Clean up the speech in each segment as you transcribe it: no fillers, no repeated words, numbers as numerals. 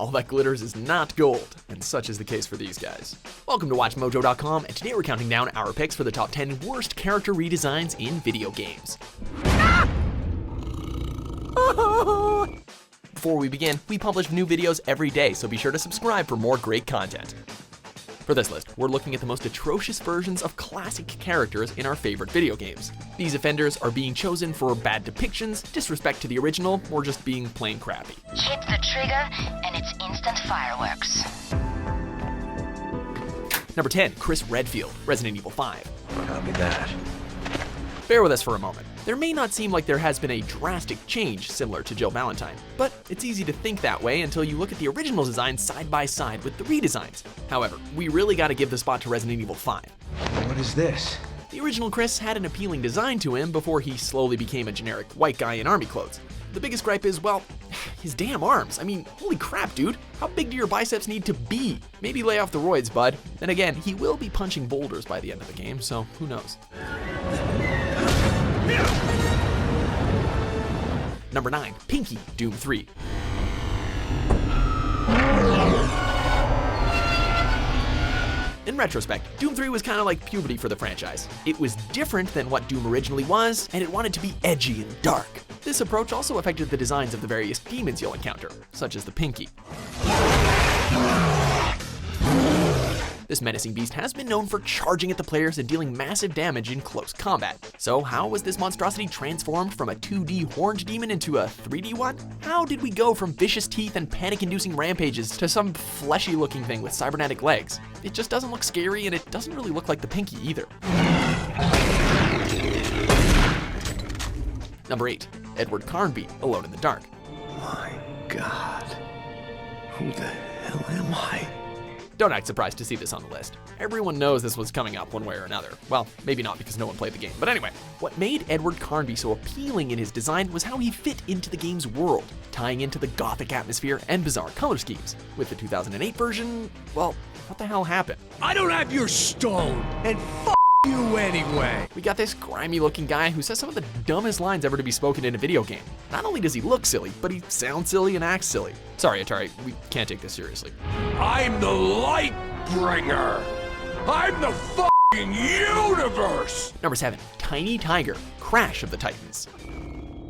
all that glitters is not gold, and such is the case for these guys. Welcome to WatchMojo.com, and today we're counting down our picks for the top 10 worst character redesigns in video games. Before we begin, we publish new videos every day, so be sure to subscribe for more great content. For this list, we're looking at the most atrocious versions of classic characters in our favorite video games. These offenders are being chosen for bad depictions, disrespect to the original, or just being plain crappy. Hit the trigger, and it's instant fireworks. Number 10, Chris Redfield, Resident Evil 5. Copy that. Bear with us for a moment. There may not seem like there has been a drastic change similar to Jill Valentine, but it's easy to think that way until you look at the original design side by side with the redesigns. However, we really gotta give the spot to Resident Evil 5. What is this? The original Chris had an appealing design to him before he slowly became a generic white guy in army clothes. The biggest gripe is, well, his damn arms. I mean, holy crap, dude. How big do your biceps need to be? Maybe lay off the roids, bud. Then again, he will be punching boulders by the end of the game, so who knows. Number 9, Pinky, Doom 3. In retrospect, Doom 3 was kind of like puberty for the franchise. It was different than what Doom originally was, and it wanted to be edgy and dark. This approach also affected the designs of the various demons you'll encounter, such as the Pinky. This menacing beast has been known for charging at the players and dealing massive damage in close combat. So how was this monstrosity transformed from a 2D horned demon into a 3D one? How did we go from vicious teeth and panic-inducing rampages to some fleshy-looking thing with cybernetic legs? It just doesn't look scary, and it doesn't really look like the Pinky either. Number 8, Edward Carnby, Alone in the Dark. My God. Who the hell am I? Don't act surprised to see this on the list. Everyone knows this was coming up one way or another. Well, maybe not because no one played the game, but anyway. What made Edward Carnby so appealing in his design was how he fit into the game's world, tying into the gothic atmosphere and bizarre color schemes. With the 2008 version, well, what the hell happened? I don't have your stone, and f*** you anyway. We got this grimy looking guy who says some of the dumbest lines ever to be spoken in a video game. Not only does he look silly, but he sounds silly and acts silly. Sorry, Atari, we can't take this seriously. I'm the light bringer. I'm the f***ing universe. Number 7, Tiny Tiger, Crash of the Titans.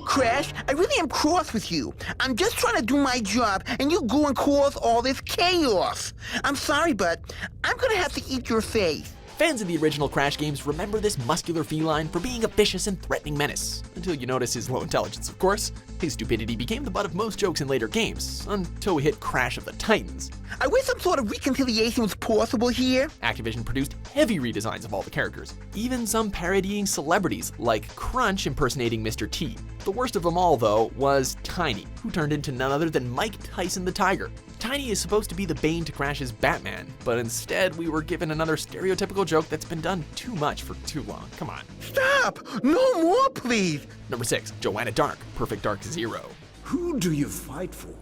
Crash, I really am cross with you. I'm just trying to do my job, and you go and cause all this chaos. I'm sorry, but I'm gonna have to eat your face. Fans of the original Crash games remember this muscular feline for being a vicious and threatening menace, until you notice his low intelligence, of course. His stupidity became the butt of most jokes in later games, until we hit Crash of the Titans. I wish some sort of reconciliation was possible here. Activision produced heavy redesigns of all the characters, even some parodying celebrities, like Crunch impersonating Mr. T. The worst of them all, though, was Tiny, who turned into none other than Mike Tyson the Tiger. Tiny is supposed to be the bane to Crash's Batman, but instead we were given another stereotypical joke that's been done too much for too long. Come on. Stop! No more, please! Number 6, Joanna Dark, Perfect Dark Zero. Who do you fight for?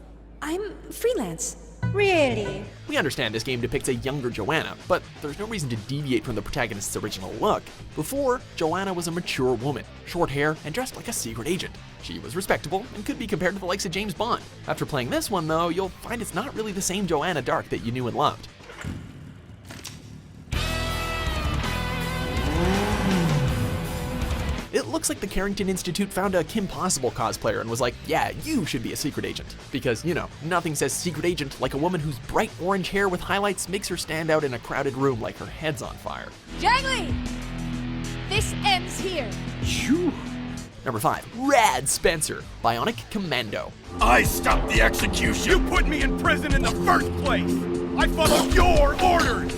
I'm freelance. Really? We understand this game depicts a younger Joanna, but there's no reason to deviate from the protagonist's original look. Before, Joanna was a mature woman, short hair, and dressed like a secret agent. She was respectable and could be compared to the likes of James Bond. After playing this one, though, you'll find it's not really the same Joanna Dark that you knew and loved. It looks like the Carrington Institute found a Kim Possible cosplayer and was like, yeah, you should be a secret agent. Because, you know, nothing says secret agent like a woman whose bright orange hair with highlights makes her stand out in a crowded room like her head's on fire. Jangly! This ends here. You? Number 5, Rad Spencer, Bionic Commando. I stopped the execution. You put me in prison in the first place. I followed your orders.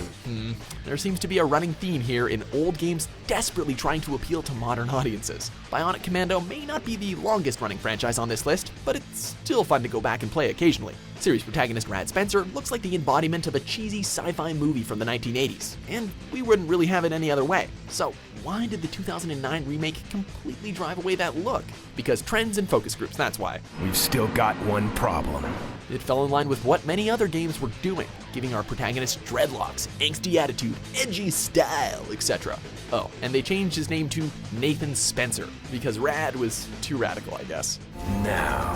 There seems to be a running theme here in old games desperately trying to appeal to modern audiences. Bionic Commando may not be the longest running franchise on this list, but it's still fun to go back and play occasionally. Series protagonist Rad Spencer looks like the embodiment of a cheesy sci-fi movie from the 1980s, and we wouldn't really have it any other way. So why did the 2009 remake completely drive away that look? Because trends and focus groups, that's why. We've still got one problem. It fell in line with what many other games were doing, giving our protagonist dreadlocks, angsty attitude, edgy style, etc. Oh, and they changed his name to Nathan Spencer, because Rad was too radical, I guess. Now,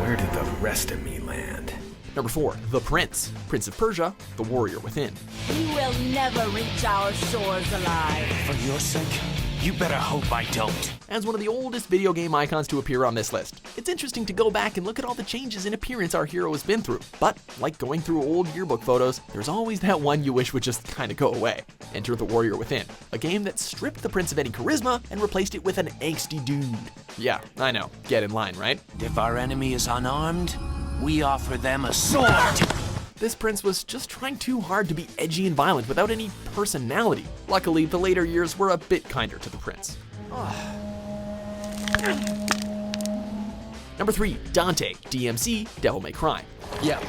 where did the rest of me land? Number 4, The Prince, Prince of Persia, The Warrior Within. You will never reach our shores alive. For your sake, you better hope I don't. As one of the oldest video game icons to appear on this list, it's interesting to go back and look at all the changes in appearance our hero has been through. But, like going through old yearbook photos, there's always that one you wish would just kinda go away. Enter The Warrior Within, a game that stripped the prince of any charisma and replaced it with an angsty dude. Yeah, I know, get in line, right? If our enemy is unarmed, we offer them a sword. This prince was just trying too hard to be edgy and violent without any personality. Luckily, the later years were a bit kinder to the prince. Number 3, Dante, DMC, Devil May Cry. Yeah,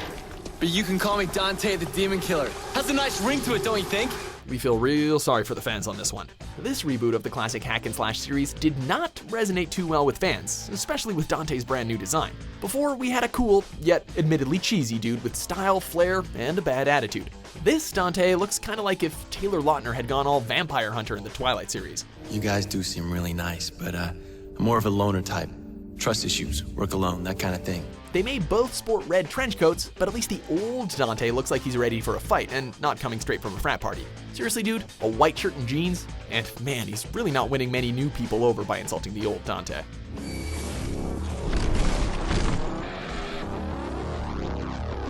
but you can call me Dante the Demon Killer. Has a nice ring to it, don't you think? We feel real sorry for the fans on this one. This reboot of the classic hack and slash series did not resonate too well with fans, especially with Dante's brand new design. Before, we had a cool, yet admittedly cheesy dude with style, flair, and a bad attitude. This Dante looks kinda like if Taylor Lautner had gone all vampire hunter in the Twilight series. You guys do seem really nice, but I'm more of a loner type. Trust issues, work alone, that kind of thing. They may both sport red trench coats, but at least the old Dante looks like he's ready for a fight and not coming straight from a frat party. Seriously, dude, a white shirt and jeans? And man, he's really not winning many new people over by insulting the old Dante.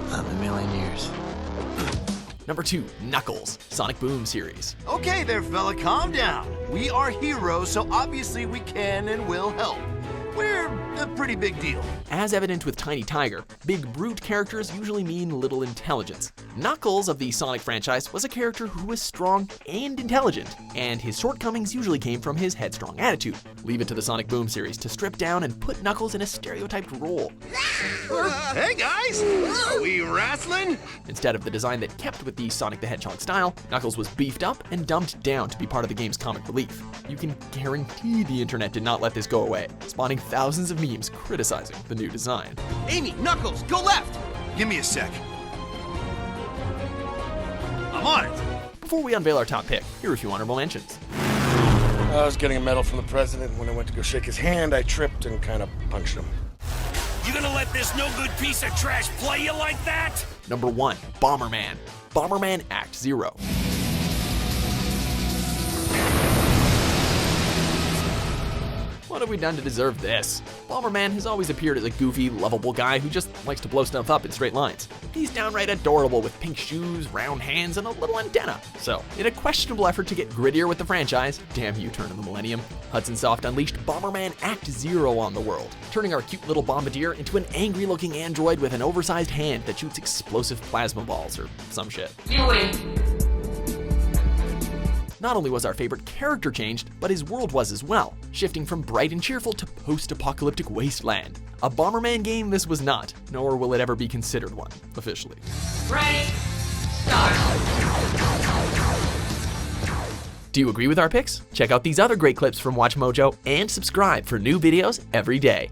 Not in a million years. Number 2, Knuckles, Sonic Boom series. Okay there, fella, calm down. We are heroes, so obviously we can and will help. We're a pretty big deal. As evident with Tiny Tiger, big brute characters usually mean little intelligence. Knuckles of the Sonic franchise was a character who was strong and intelligent, and his shortcomings usually came from his headstrong attitude. Leave it to the Sonic Boom series to strip down and put Knuckles in a stereotyped role. Hey guys, are we wrestling? Instead of the design that kept with the Sonic the Hedgehog style, Knuckles was beefed up and dumbed down to be part of the game's comic relief. You can guarantee the internet did not let this go away, spawning thousands of memes criticizing the new design. Amy, Knuckles, go left! Give me a sec. I'm on it! Before we unveil our top pick, here are a few honorable mentions. I was getting a medal from the president. When I went to go shake his hand, I tripped and kind of punched him. You gonna let this no-good piece of trash play you like that? Number 1, Bomberman. Bomberman Act 0. What have we done to deserve this? Bomberman has always appeared as a goofy, lovable guy who just likes to blow stuff up in straight lines. He's downright adorable with pink shoes, round hands, and a little antenna. So, in a questionable effort to get grittier with the franchise, damn you, turn of the millennium, Hudson Soft unleashed Bomberman Act 0 on the world, turning our cute little bombardier into an angry-looking android with an oversized hand that shoots explosive plasma balls or some shit. You win. Not only was our favorite character changed, but his world was as well, shifting from bright and cheerful to post-apocalyptic wasteland. A Bomberman game this was not, nor will it ever be considered one, officially. Ready? Start. Do you agree with our picks? Check out these other great clips from WatchMojo and subscribe for new videos every day.